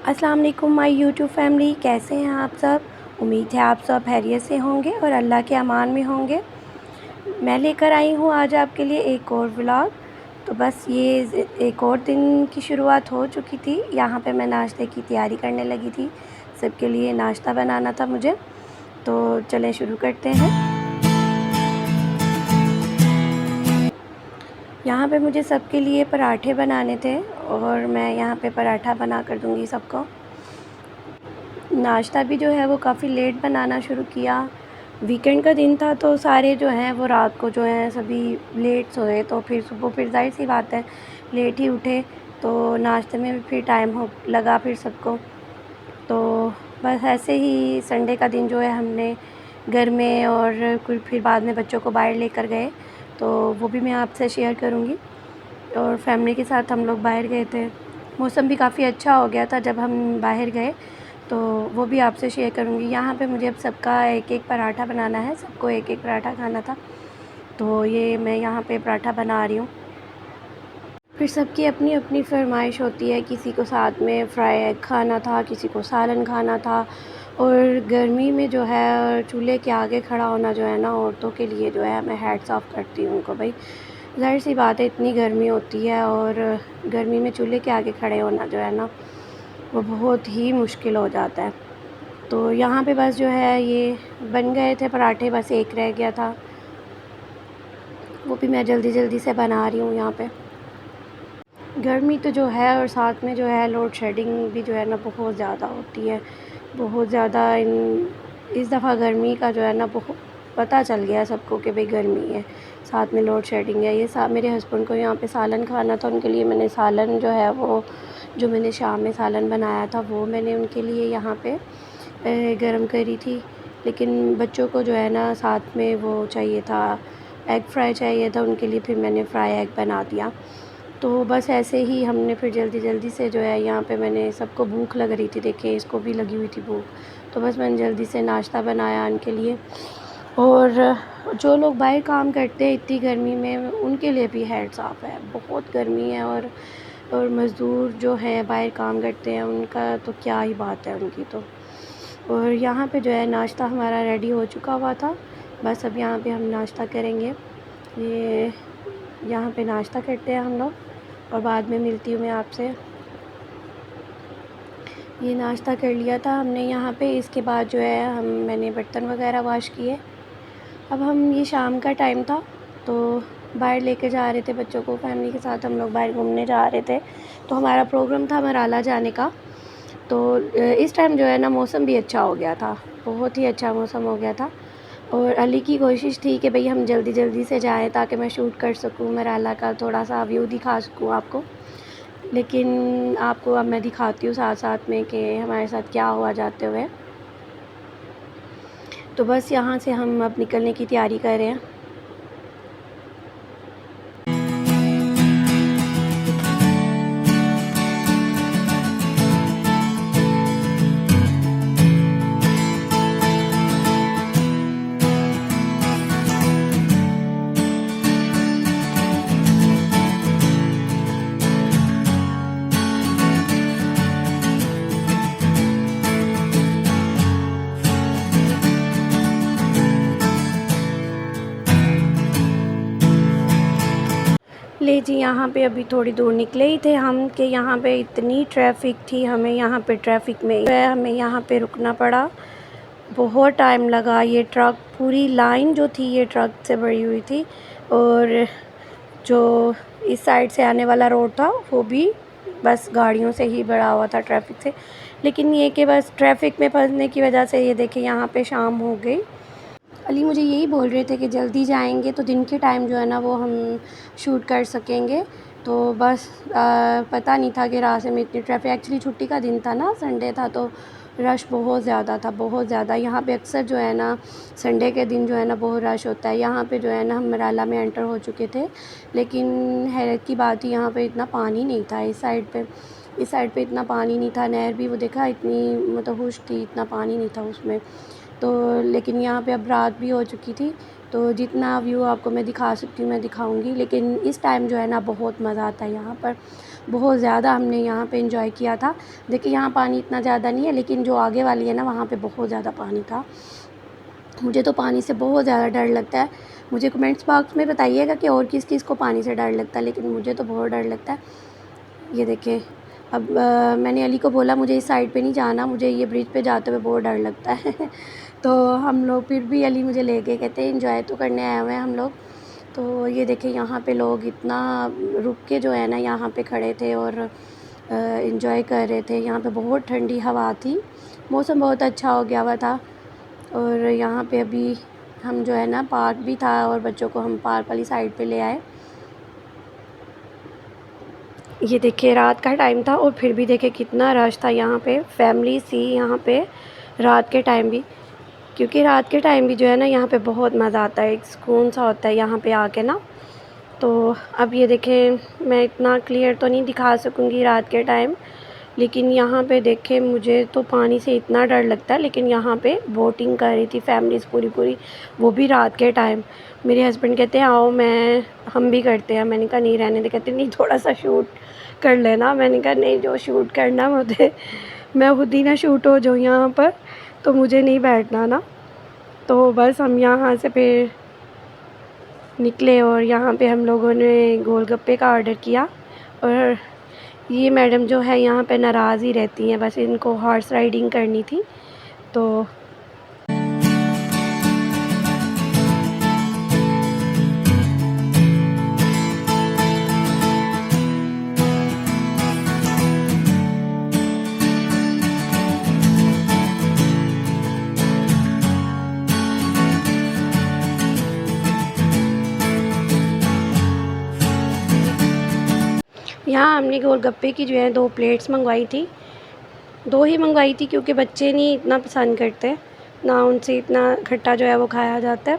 अस्सलाम वालेकुम my YouTube family, कैसे हैं आप सब। उम्मीद है आप सब खैरियत से होंगे और अल्लाह के अमान में होंगे। मैं लेकर आई हूँ आज आपके लिए एक और व्लॉग। तो बस ये एक और दिन की शुरुआत हो चुकी थी। यहाँ पे मैं नाश्ते की तैयारी करने लगी थी, सबके लिए नाश्ता बनाना था मुझे। तो चलें शुरू करते हैं। यहाँ पे मुझे सबके लिए पराठे बनाने थे और मैं यहाँ पे पराठा बना कर दूँगी सबको। नाश्ता भी जो है वो काफ़ी लेट बनाना शुरू किया। वीकेंड का दिन था तो सारे जो हैं वो रात को जो हैं सभी लेट सोए, तो फिर सुबह फिर ज़ाहिर सी बात है लेट ही उठे, तो नाश्ते में भी फिर टाइम हो लगा फिर सबको। तो बस ऐसे ही संडे का दिन जो है हमने घर में और फिर बाद में बच्चों को बाहर लेकर गए, तो वो भी मैं आपसे शेयर करूँगी। और फैमिली के साथ हम लोग बाहर गए थे। मौसम भी काफ़ी अच्छा हो गया था जब हम बाहर गए, तो वो भी आपसे शेयर करूँगी। यहाँ पे मुझे अब सबका एक एक पराठा बनाना है, सबको एक एक पराठा खाना था, तो ये मैं यहाँ पे पराठा बना रही हूँ। फिर सबकी अपनी अपनी फरमाइश होती है, किसी को साथ में फ्राई एग खाना था, किसी को सालन खाना था। और गर्मी में जो है चूल्हे के आगे खड़ा होना जो है ना, औरतों के लिए जो है मैं हैट्स ऑफ करती हूँ उनको। भाई ज़ाहिर सी बात है, इतनी गर्मी होती है और गर्मी में चूल्हे के आगे खड़े होना जो है ना वो बहुत ही मुश्किल हो जाता है। तो यहाँ पे बस जो है ये बन गए थे पराठे, बस एक रह गया था, वो भी मैं जल्दी जल्दी से बना रही हूँ। यहाँ पे गर्मी तो जो है और साथ में जो है लोड शेडिंग भी जो है ना बहुत ज़्यादा होती है, बहुत ज़्यादा। इस दफ़ा गर्मी का जो है ना बहुत पता चल गया सबको कि भाई गर्मी है, साथ में लोड शेडिंग है। ये मेरे हस्बैंड को यहाँ पे सालन खाना था, उनके लिए मैंने सालन जो है वो जो मैंने शाम में सालन बनाया था वो मैंने उनके लिए यहाँ पे गरम करी थी। लेकिन बच्चों को जो है ना साथ में वो चाहिए था, एग फ्राई चाहिए था उनके लिए, फिर मैंने फ्राई एग बना दिया। तो बस ऐसे ही हमने फिर जल्दी जल्दी से जो है यहाँ पे मैंने सबको भूख लग रही थी, देखें इसको भी लगी हुई थी भूख, तो बस मैंने जल्दी से नाश्ता बनाया उनके लिए। और जो लोग बाहर काम करते हैं इतनी गर्मी में उनके लिए भी हैट्स ऑफ है, बहुत गर्मी है। और मज़दूर जो हैं बाहर काम करते हैं उनका तो क्या ही बात है उनकी तो। और यहाँ पे जो है नाश्ता हमारा रेडी हो चुका हुआ था, बस अब यहाँ पे हम नाश्ता करेंगे। ये यहाँ पे नाश्ता करते हैं हम लोग और बाद में मिलती हूँ मैं आपसे। ये नाश्ता कर लिया था हमने यहाँ पे, इसके बाद जो है मैंने बर्तन वगैरह वॉश किए। अब हम ये शाम का टाइम था तो बाहर लेके जा रहे थे बच्चों को, फैमिली के साथ हम लोग बाहर घूमने जा रहे थे। तो हमारा प्रोग्राम था मराला जाने का। तो इस टाइम जो है ना मौसम भी अच्छा हो गया था, बहुत ही अच्छा मौसम हो गया था। और अली की कोशिश थी कि भाई हम जल्दी जल्दी से जाएं ताकि मैं शूट कर सकूं, मराला का थोड़ा सा व्यू दिखा सकूं आपको। लेकिन आपको अब मैं दिखाती हूँ साथ साथ में कि हमारे साथ क्या हुआ जाते हुए। तो बस यहाँ से हम अब निकलने की तैयारी कर रहे हैं। ले जी, यहाँ पे अभी थोड़ी दूर निकले ही थे हम कि यहाँ पे इतनी ट्रैफिक थी, हमें यहाँ पे ट्रैफिक में हमें यहाँ पे रुकना पड़ा। बहुत टाइम लगा, ये ट्रक पूरी लाइन जो थी ये ट्रक से भरी हुई थी। और जो इस साइड से आने वाला रोड था वो भी बस गाड़ियों से ही भरा हुआ था, ट्रैफिक से। लेकिन ये कि बस ट्रैफिक में फंसने की वजह से ये देखें यहाँ पे शाम हो गई। अली मुझे यही बोल रहे थे कि जल्दी जाएंगे तो दिन के टाइम जो है ना वो हम शूट कर सकेंगे। तो बस पता नहीं था कि रास्ते में इतनी ट्रैफिक, एक्चुअली छुट्टी का दिन था ना, संडे था, तो रश बहुत ज़्यादा था, बहुत ज़्यादा। यहाँ पे अक्सर जो है ना संडे के दिन जो है ना बहुत रश होता है। यहाँ पे जो है ना हम मराला में एंटर हो चुके थे, लेकिन हैरत की बात ही यहाँ पे इतना पानी नहीं था। इस साइड पे इतना पानी नहीं था, नहर भी वो देखा इतनी मतलब खुश थी, इतना पानी नहीं था उसमें। तो लेकिन यहाँ पे अब रात भी हो चुकी थी, तो जितना व्यू आपको मैं दिखा सकती हूँ मैं दिखाऊंगी। लेकिन इस टाइम जो है ना बहुत मज़ा आता है यहाँ पर, बहुत ज़्यादा हमने यहाँ पे एंजॉय किया था। देखिए यहाँ पानी इतना ज़्यादा नहीं है, लेकिन जो आगे वाली है ना वहाँ पे बहुत ज़्यादा पानी था। मुझे तो पानी से बहुत ज़्यादा डर लगता है। मुझे कमेंट्स बॉक्स में बताइएगा कि और किस को पानी से डर लगता है, लेकिन मुझे तो बहुत डर लगता है। ये देखिए अब मैंने अली को बोला मुझे इस साइड पे नहीं जाना, मुझे ये ब्रिज पे जाते हुए बहुत डर लगता है तो हम लोग फिर भी अली मुझे लेके कहते हैं एंजॉय तो करने आए हुए हैं हम लोग। तो ये देखिए यहाँ पे लोग इतना रुक के जो है ना यहाँ पे खड़े थे और एंजॉय कर रहे थे। यहाँ पे बहुत ठंडी हवा थी, मौसम बहुत अच्छा हो गया हुआ था। और यहाँ पे अभी हम जो है ना पार्क भी था और बच्चों को हम पार्क वाली साइड पे ले आए। ये देखिए रात का टाइम था और फिर भी देखिए कितना रश था यहाँ पे, फैमिली थी यहाँ पे रात के टाइम भी, क्योंकि रात के टाइम भी जो है ना यहाँ पे बहुत मज़ा आता है, एक सुकून सा होता है यहाँ पे आके ना। तो अब ये देखें मैं इतना क्लियर तो नहीं दिखा सकूँगी रात के टाइम, लेकिन यहाँ पे देखें मुझे तो पानी से इतना डर लगता है, लेकिन यहाँ पे बोटिंग कर रही थी फैमिलीज़ पूरी, वो भी रात के टाइम। मेरे हस्बैंड कहते हैं आओ हम भी करते हैं। मैंने कहा नहीं रहने दे, कहते नहीं थोड़ा सा शूट कर लेना। मैंने कहा नहीं जो शूट करना मुझे, मैं खुद ही ना शूट हो जाऊँ यहाँ पर, तो मुझे नहीं बैठना ना। तो बस हम यहाँ से फिर निकले और यहाँ पे हम लोगों ने गोलगप्पे का ऑर्डर किया। और ये मैडम जो है यहाँ पे नाराज़ ही रहती हैं, बस इनको हॉर्स राइडिंग करनी थी। तो यहाँ हमने गोलगप्पे की जो है 2 प्लेट्स मंगवाई थी। 2 ही मंगवाई थी क्योंकि बच्चे नहीं इतना पसंद करते, ना उनसे इतना खट्टा जो है वो खाया जाता है।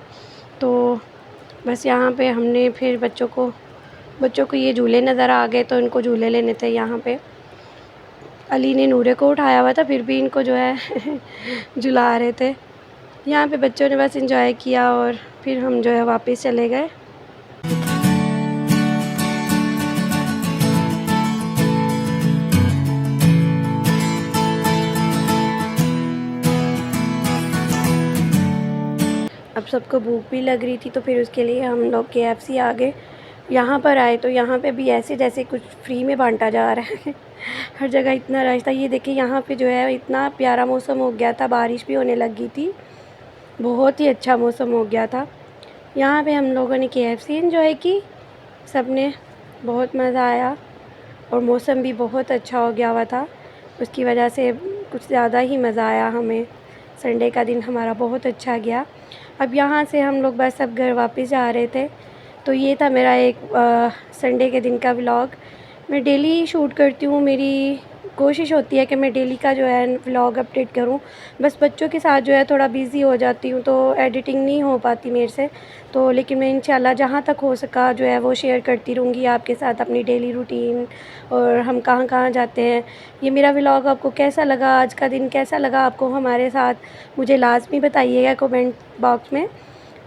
तो बस यहाँ पे हमने फिर बच्चों को ये झूले नज़र आ गए तो इनको झूले लेने थे यहाँ पे। अली ने नूरे को उठाया हुआ था, फिर भी इनको जो है झुला रहे थे। यहाँ पे बच्चों ने बस एंजॉय किया और फिर हम जो है वापस चले गए। अब सबको भूख भी लग रही थी, तो फिर उसके लिए हम लोग KFC आ गए। यहाँ पर आए तो यहाँ पे भी ऐसे जैसे कुछ फ्री में बांटा जा रहा है हर जगह इतना रश था। ये देखिए यहाँ पे जो है इतना प्यारा मौसम हो गया था, बारिश भी होने लगी थी, बहुत ही अच्छा मौसम हो गया था। यहाँ पे हम लोगों ने KFC एंजॉय की, सब ने बहुत मज़ा आया और मौसम भी बहुत अच्छा हो गया हुआ था, उसकी वजह से कुछ ज़्यादा ही मज़ा आया हमें। संडे का दिन हमारा बहुत अच्छा गया। अब यहाँ से हम लोग बस अब घर वापस जा रहे थे। तो ये था मेरा एक संडे के दिन का व्लॉग। मैं डेली शूट करती हूँ, मेरी कोशिश होती है कि मैं डेली का जो है व्लॉग अपडेट करूँ। बस बच्चों के साथ जो है थोड़ा बिज़ी हो जाती हूँ तो एडिटिंग नहीं हो पाती मेरे से। तो लेकिन मैं इंशाल्लाह जहाँ तक हो सका जो है वो शेयर करती रहूँगी आपके साथ अपनी डेली रूटीन और हम कहाँ कहाँ जाते हैं। ये मेरा व्लॉग आपको कैसा लगा, आज का दिन कैसा लगा आपको हमारे साथ, मुझे लाज़मी बताइएगा कमेंट बॉक्स में।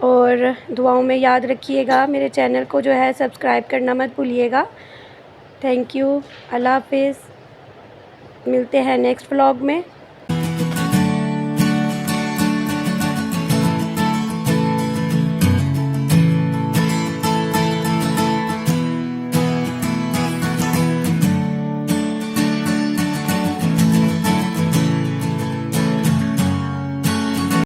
और दुआओं में याद रखिएगा, मेरे चैनल को जो है सब्सक्राइब करना मत भूलिएगा। थैंक यू, अल्लाह हाफ़िज़, मिलते हैं नेक्स्ट व्लॉग में।